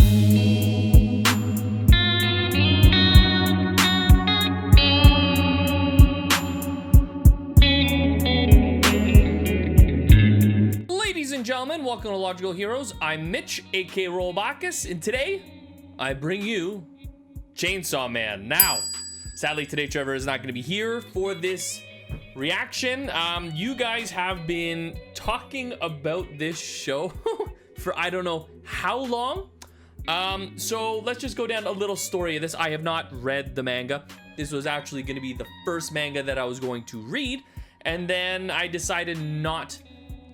Ladies and gentlemen, welcome to Logical Heroes. I'm Mitch, aka Rollbacchus, and today I bring you Chainsaw Man. Now, sadly today Trevor is not going to be here for this reaction. You guys have been talking about this show for I don't know how long. So let's just go down a little story of this. I have not read the manga. This was actually going to be the first manga that I was going to read, and then I decided not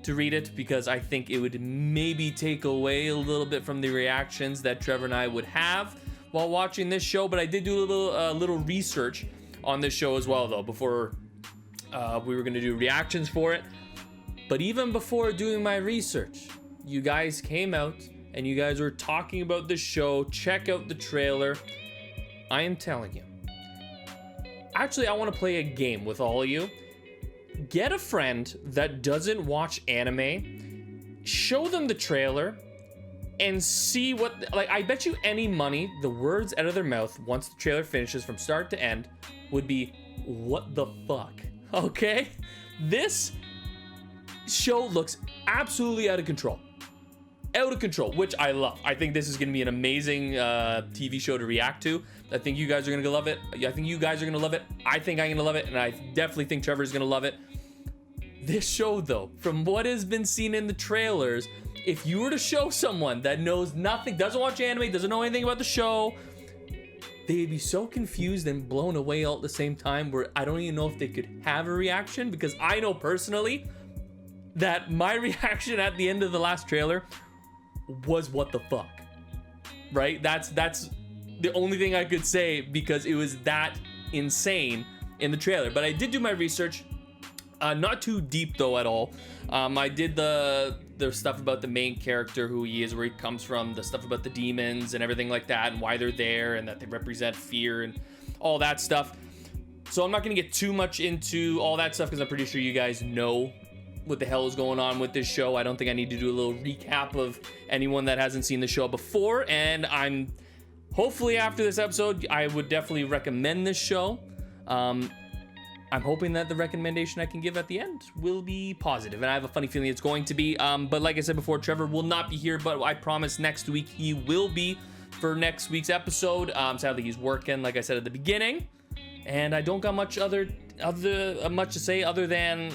to read it because I think it would maybe take away a little bit from the reactions that Trevor and I would have while watching this show. But I did do a little research on this show as well, though, before we were going to do reactions for it. But even before doing my research, you guys came out and you guys were talking about the show. Check out the trailer. I am telling you. Actually, I want to play a game with all of you. Get a friend that doesn't watch anime, show them the trailer, and see what, like, I bet you any money the words out of their mouth once the trailer finishes from start to end would be, what the fuck? Okay? This show looks absolutely out of control. Out of control, which I love. I think this is going to be an amazing TV show to react to. I think you guys are going to love it. I think you guys are going to love it. I think I'm going to love it, and I definitely think Trevor's going to love it. This show, though, from what has been seen in the trailers, if you were to show someone that knows nothing, doesn't watch anime, doesn't know anything about the show, they'd be so confused and blown away all at the same time where I don't even know if they could have a reaction, because I know personally that my reaction at the end of the last trailer was what the fuck, right? That's the only thing I could say, because it was that insane in the trailer. But I did do my research, not too deep though at all. I did the stuff about the main character, who he is, where he comes from, the stuff about the demons and everything like that, and why they're there, and that they represent fear and all that stuff. So I'm not gonna get too much into all that stuff, because I'm pretty sure you guys know what the hell is going on with this show. I don't think I need to do a little recap of anyone that hasn't seen the show before. And I'm hopefully, after this episode, I would definitely recommend this show. I'm hoping that the recommendation I can give at the end will be positive, and I have a funny feeling it's going to be. But like I said before, Trevor will not be here, but I promise next week he will be for next week's episode. Sadly, he's working, like I said at the beginning, and I don't got much much to say other than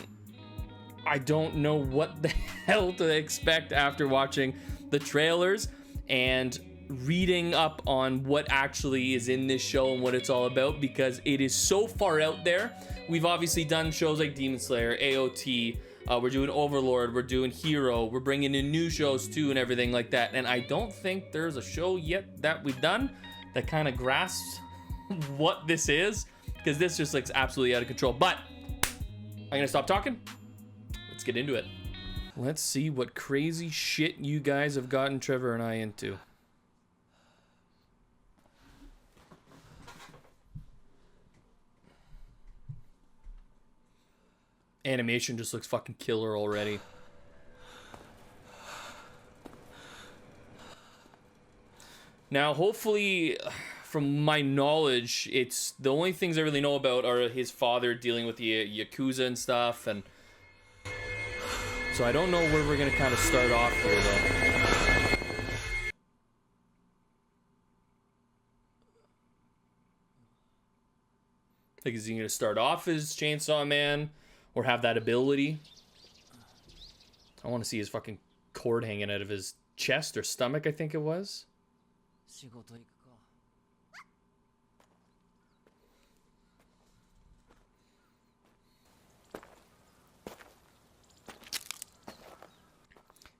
I don't know what the hell to expect after watching the trailers and reading up on what actually is in this show and what it's all about, because it is so far out there. We've obviously done shows like Demon Slayer, AOT, we're doing Overlord, we're doing Hero, we're bringing in new shows too and everything like that. And I don't think there's a show yet that we've done that kind of grasps what this is, because this just looks absolutely out of control. But I'm gonna stop talking. Let's get into it. Let's see what crazy shit you guys have gotten Trevor and I into. Animation just looks fucking killer already. Now, hopefully, from my knowledge, it's the only things I really know about are his father dealing with the Yakuza and stuff, and so I don't know where we're gonna kind of start off here, though. Like, is he gonna start off as Chainsaw Man, or have that ability? I want to see his fucking cord hanging out of his chest or stomach, I think it was.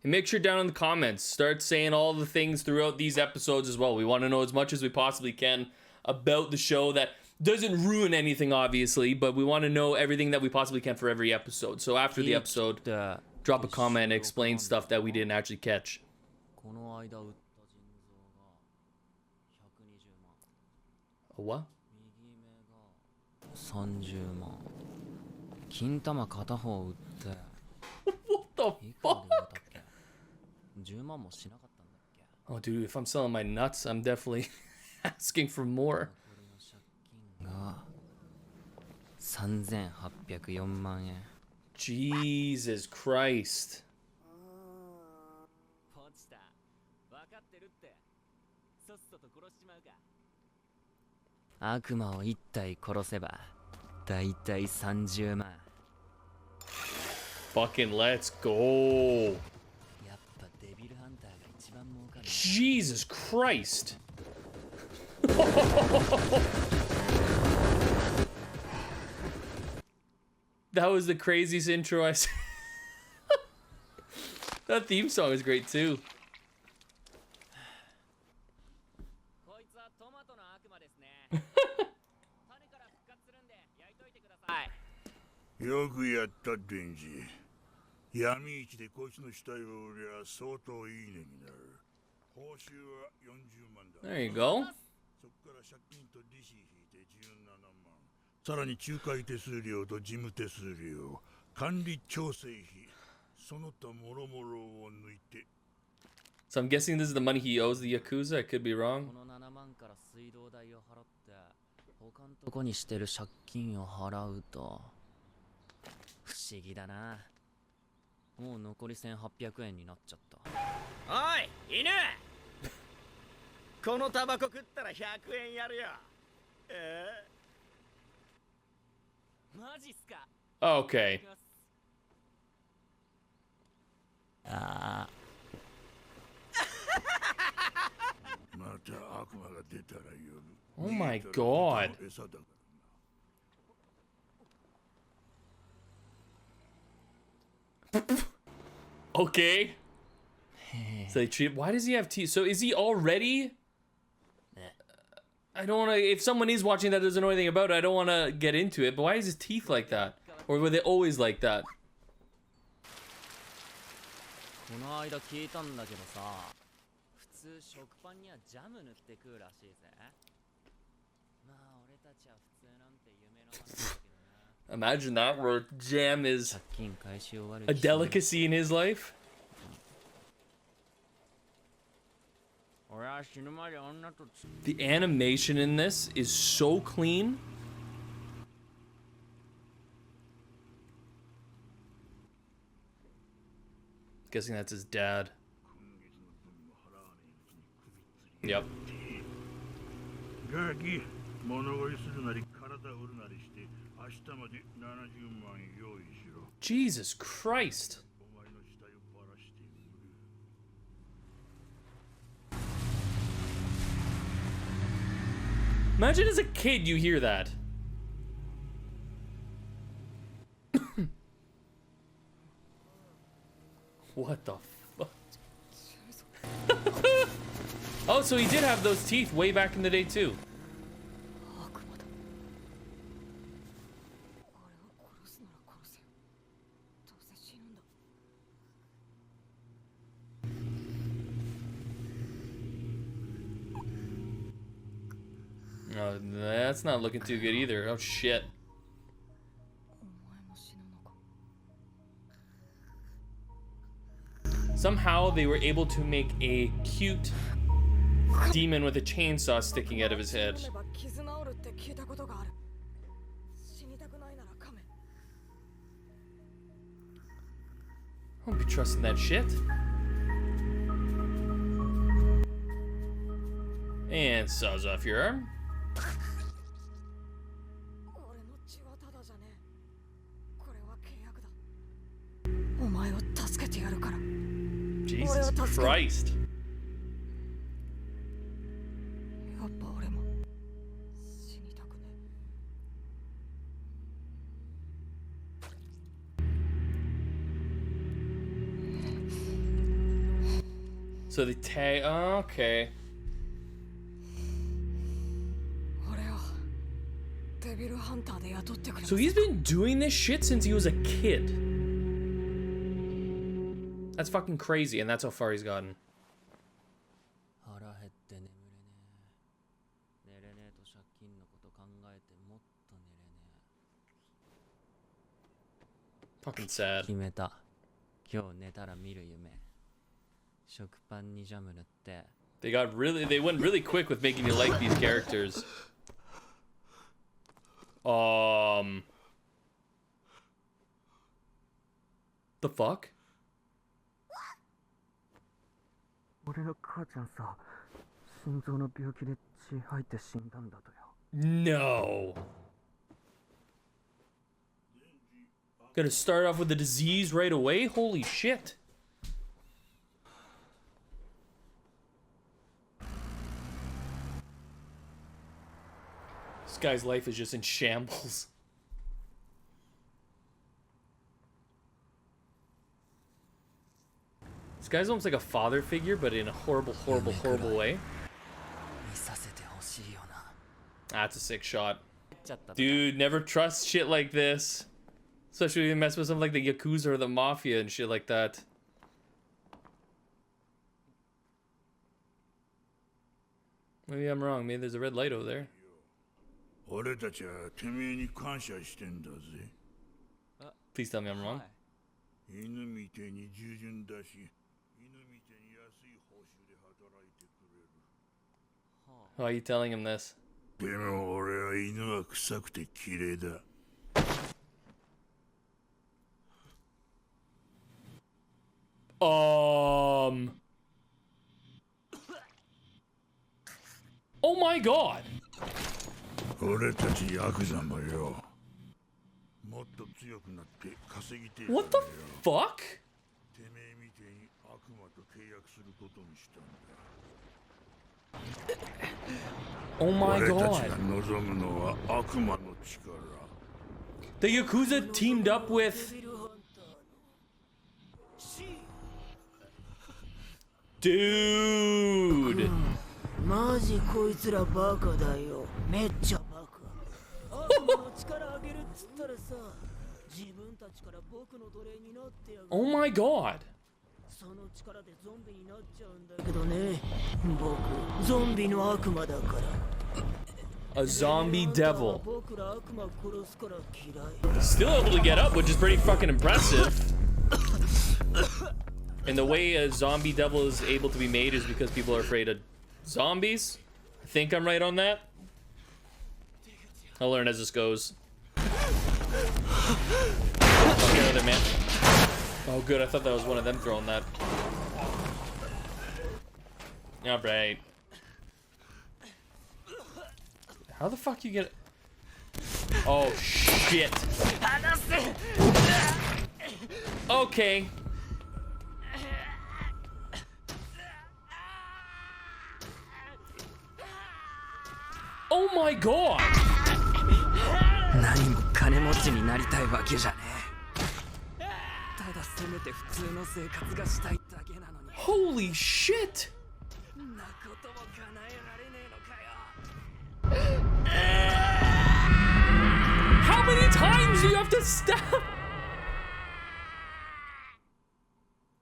And make sure down in the comments, start saying all the things throughout these episodes as well. We want to know as much as we possibly can about the show that doesn't ruin anything, obviously, but we want to know everything that we possibly can for every episode. So after the episode, drop a comment and explain stuff that we didn't actually catch. A what? 30万金玉片方売って What the fuck? 10万もしなかったんだっけ Oh, dude, if I'm selling my nuts, I'm definitely asking for more. が3804万円。 Jesus Christ. 落ちた。分かってるって。さっさと殺しちまうか。悪魔を一体殺せば、だいたい30万。Fucking let's go. やっぱデビルハンターが一番儲かる。 Jesus Christ. That was the craziest intro I seen. That theme song is great too. こいつはトマトの悪魔ですね。種から復活するんで焼いといてください。よくやったデンジ。闇市でこいつの死体を売りゃ相当いい値になる。報酬は40万だ。 There you go. そこから借金と利子引いて17万。さらに仲介手数料と事務手数料、管理調整費、その他もろもろを抜いて。 So I'm guessing this is the money he owes the Yakuza. I could be こ wrong. の7万から水道代を払って他のとこにしてる借金を払うと不思議だな。もう残り1800円になっちゃった。おい犬このタバコ食ったら100円やるよ。マジっすか。 Okay. ああ。また悪魔が出たら夜。 Oh my god. 餌だからな。 Okay. So they treat. Why does he have teeth? So is he already? I don't want to. If someone is watching that doesn't know anything about it, I don't want to get into it. But why is his teeth like that? Or were they always like that? この間聞いたんだけどさ、普通食パンにはジャム塗って食うらしいぜ。まあ俺たちは普通なんて夢の話だけどな。 Imagine that, where jam is 借金返し終わる a delicacy in his life. 俺は死ぬまで女と The animation in this is so clean. Guessing that's his dad. Yep. ガキ、物乞いするなり体売るなりして明日まで70万用意しろ。 Jesus Christ. お前の死体をばらして売る。 Imagine as a kid you hear that. What the fuck? Oh, so he did have those teeth way back in the day too. 悪魔だ。俺を殺すなら殺せよ。どうせ死ぬんだ。 Oh, that's not looking too good either. Oh shit. お前も死ぬのか。 Somehow they were able to make a cute demon with a chainsaw sticking out of his head. 死ねば傷治るって聞いたことがある。死にたくないなら噛め。 I won't be trusting that shit. And saws off your arm. 俺の血はただじゃねえ。これは契約だ。お前を助けてやるから。 Jesus Christ. やっぱ俺も死にたくねえ。 So the tag. Oh, okay. 俺をデビルハンターで雇ってくれ。 So he's been doing this shit since he was a kid. That's fucking crazy, and that's how far he's gotten. 腹減って眠れねえ。寝れねえと借金のこと考えてもっと寝れね Fucking え。 sad. 決めた。今日寝たら見る夢。食パンにジャム塗って They went really quick with making you like these characters. The fuck? 俺の母ちゃんさ、心臓の病気で血吐いて死んだんだとよ。No. Gonna start off with a disease right away? Holy shit. This guy's life is just in shambles. This guy's almost like a father figure, but in a horrible, horrible, horrible way. 見させてほしいよな。 That's a sick shot. ちゃった。 Dude, never trust shit like this. Especially when you mess with something like the Yakuza or the Mafia and shit like that. Maybe I'm wrong. Maybe there's a red light over there. 俺たちはてめえに感謝してんだぜ。 Please tell me I'm wrong. 犬みてえに従順だし、犬みてえに安い報酬で働いてくれる。 Why are you telling him this? でも俺は犬は臭くて綺麗だ。Oh my god! 俺たちヤクザもよ。もっと強くなって稼ぎてえからよ。 What the fuck? てめえみてえに悪魔と契約することにしたんだ。 Oh my 俺たち god. が望むのは悪魔の力。 The Yakuza teamed up with... Dude! マジこいつらバカだよ。めっちゃバカ。悪魔の力あげるっつったらさ、自分たちから僕の奴隷になってやる。 Oh my god. その力でゾンビになっちゃうんだけどね。僕、ゾンビの悪魔だから。 A zombie devil. 僕ら悪魔殺すから嫌い。 Still able to get up, which is pretty fucking impressive. And the way a zombie devil is able to be made is because people are afraid of zombies. I think I'm right on that. I'll learn as this goes. Okay, other man. Oh, good. I thought that was one of them throwing that. All right. How the fuck you get? Oh shit. Okay. Oh my god. 何も金持ちになりたいわけじゃねえ。ただせめて普通の生活がしたいだけなのに。 Holy shit. そんなことも叶えられねえのかよ。 How many times do you have to stab?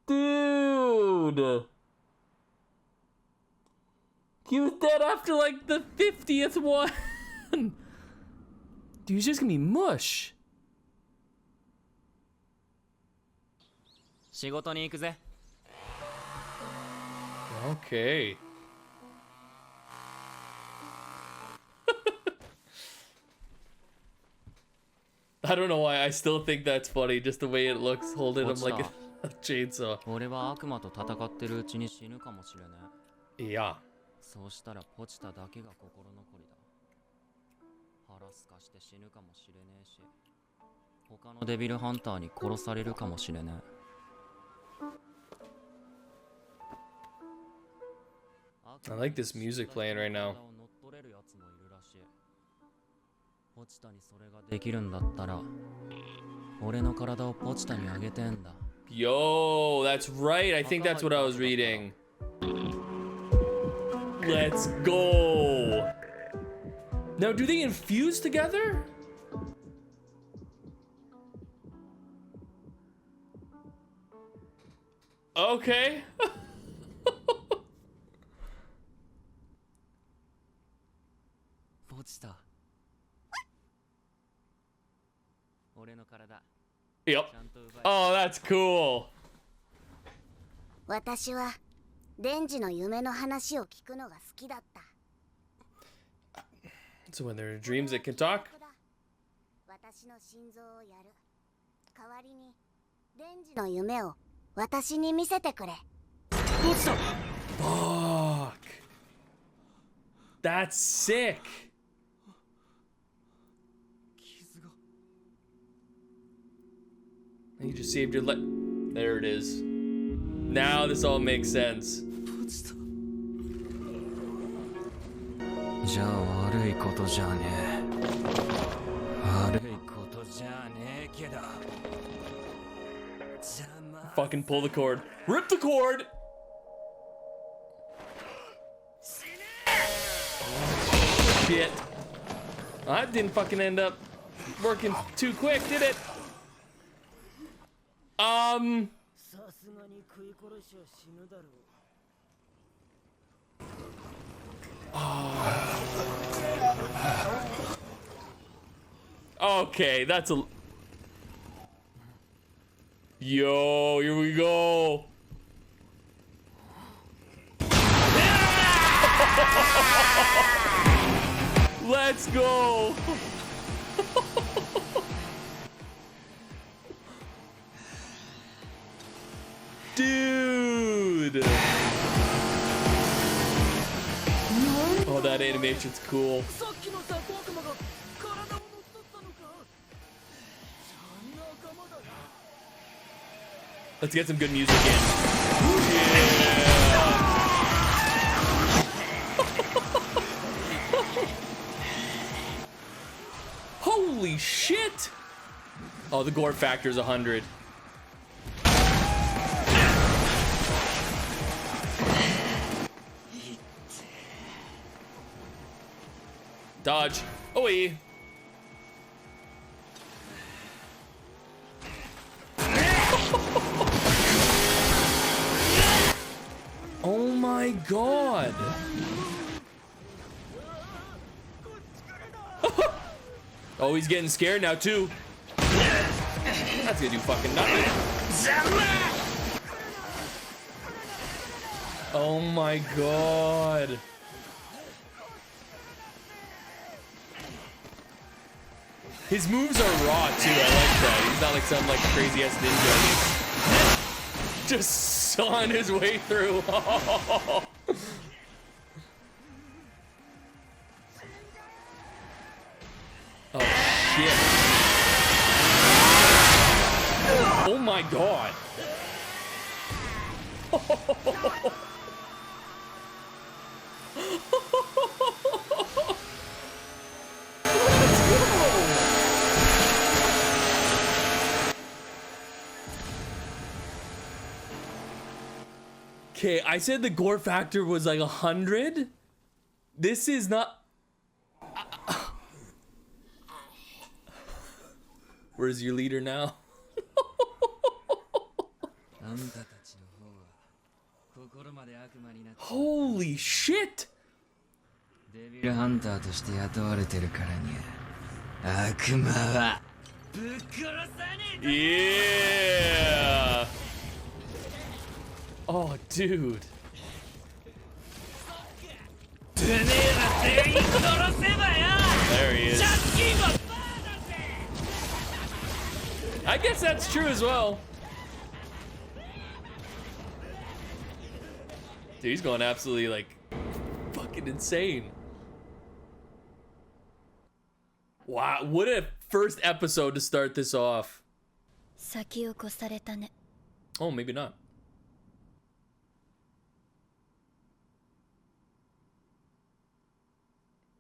Dude. He was dead after like the 50th one. Dude, he's just gonna be mush. 仕事に行くぜ。 Okay. I don't know why I still think that's funny, just the way it looks, holding him like a chainsaw. 俺は悪魔と戦ってるうちに死ぬかもしれねえ。 Yeah. そうしたらポチタだけが心残りだ。腹すかして死ぬかもしれねえし、他のデビルハンターに殺されるかもしれねえ。 I like this music playing right now. ポチタにそれができるんだったら、俺の体をポチタにあげてんだ。 Yo, that's right. I think that's what I was reading. Let's go. Now, do they infuse together? Okay. ポチタ。俺の体。 Yep. Oh, that's cool. 私はデンジの夢の話を聞くのが好きだった。 So when there are dreams that can talk? 私の心臓をやる。代わりにデンジの夢を私に見せてくれ。 Fuck. That's sick. You just saved your life. There it is. Now this all makes sense. じゃあ悪いことじゃねえ。悪いことじゃねえけど。 Fucking pull the cord. Rip the cord! Oh, shit. That didn't fucking end up working too quick, did it? さすがに食い殺しは死ぬだろう。 Okay, that's a... Yo, here we go. Let's go. Dude. Oh, that animation's cool. さっきのザコ悪魔が体を乗っ取ったのか。仲間だな。 Let's get some good music in. Yeah. Holy shit! Oh, the gore factor is 100. Dodge. Oh, oh my god. Oh, he's getting scared now too. That's gonna do fucking nothing. Oh my god. His moves are raw too. I like that. He's not like some like crazy ass ninja. He's just sawing his way through. Oh shit. Oh my god. Okay, I said the gore factor was like 100. This is not. Where's your leader now? Holy shit! デビルハンターとして雇われてるからに悪魔はぶっ殺さねえ。 Yeah! Oh, dude. There he is. I guess that's true as well. Dude, he's going absolutely like fucking insane. Wow, what a first episode to start this off. 先を越されたね。 Oh, maybe not.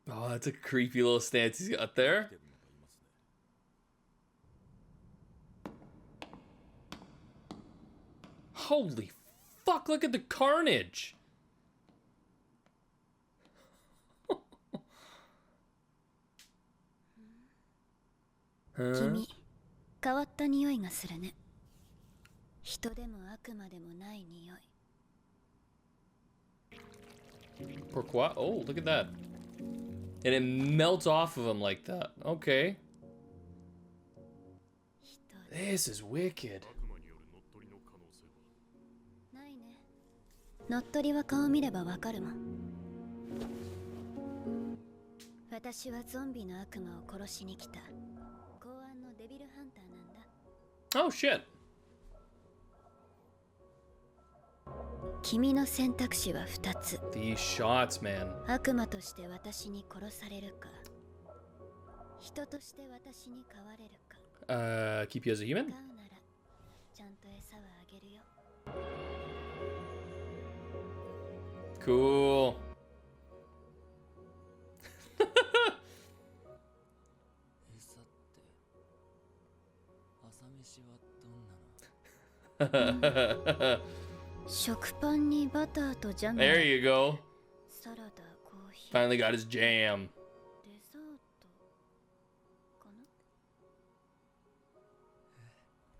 Oh, that's a creepy little stance he's got there. Holy fuck, look at the carnage. Huh? 君、変わった匂いがするね。人でも悪魔でもない匂い。 Pourquoi? Oh, look at that. And it melts off of him like that. Okay. This is wicked. ないね。乗っ取りは顔見ればわかるもん。私はゾンビの悪魔を殺しに来た公安のデビルハンターなんだ。 Oh shit. 君の選択肢は2つ。 These shots, man. 悪魔として私に殺されるか、人として私に飼われるか。 Keep you as a human? 飼うならちゃんと餌はあげるよ。 Cool. 餌って朝飯はどんなの？食パンにバターとジャム、 There you go. サラダ、コーヒー、 Finally got his jam. デザートか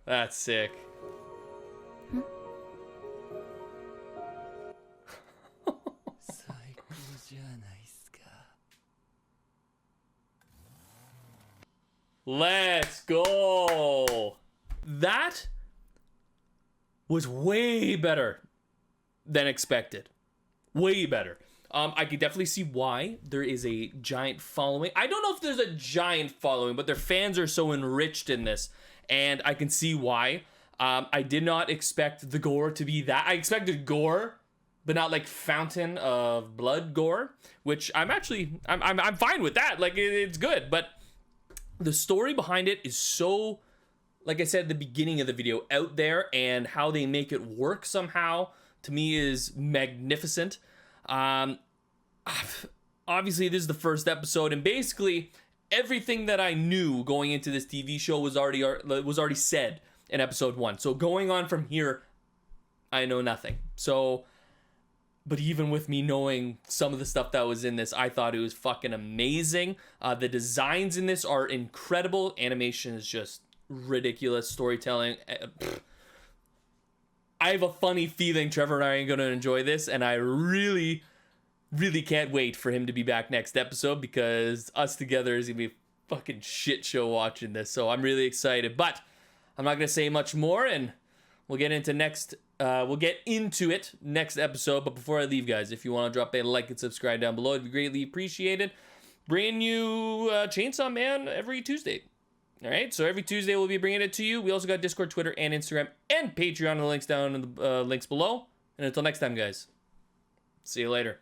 な。 That's sick. 最高じゃないっすか。 Let's go. That was way better than expected. Way better. I could definitely see why there is a giant following. I don't know if there's a giant following, but their fans are so enriched in this, and I can see why. I did not expect the gore to be that. I expected gore, but not like fountain of blood gore, which I'm fine with that. Like it's good, but the story behind it is so, like I said at the beginning of the video, out there, and how they make it work somehow to me is magnificent. Obviously this is the first episode, and basically everything that I knew going into this TV show was already said in episode 1. So going on from here, I know nothing. So, but even with me knowing some of the stuff that was in this, I thought it was fucking amazing. The designs in this are incredible. Animation is just ridiculous. Storytelling. I have a funny feeling Trevor and I are going to enjoy this, and I really, really can't wait for him to be back next episode, because us together is going to be a fucking shit show watching this. So I'm really excited, but I'm not going to say much more, and we'll get into it next episode. But before I leave, guys, if you want to drop a like and subscribe down below, it'd be greatly appreciated. Bringing you Chainsaw Man every Tuesday. All right, so every Tuesday we'll be bringing it to you. We also got Discord, Twitter, and Instagram, and Patreon. The links down in the links below. And until next time, guys, see you later.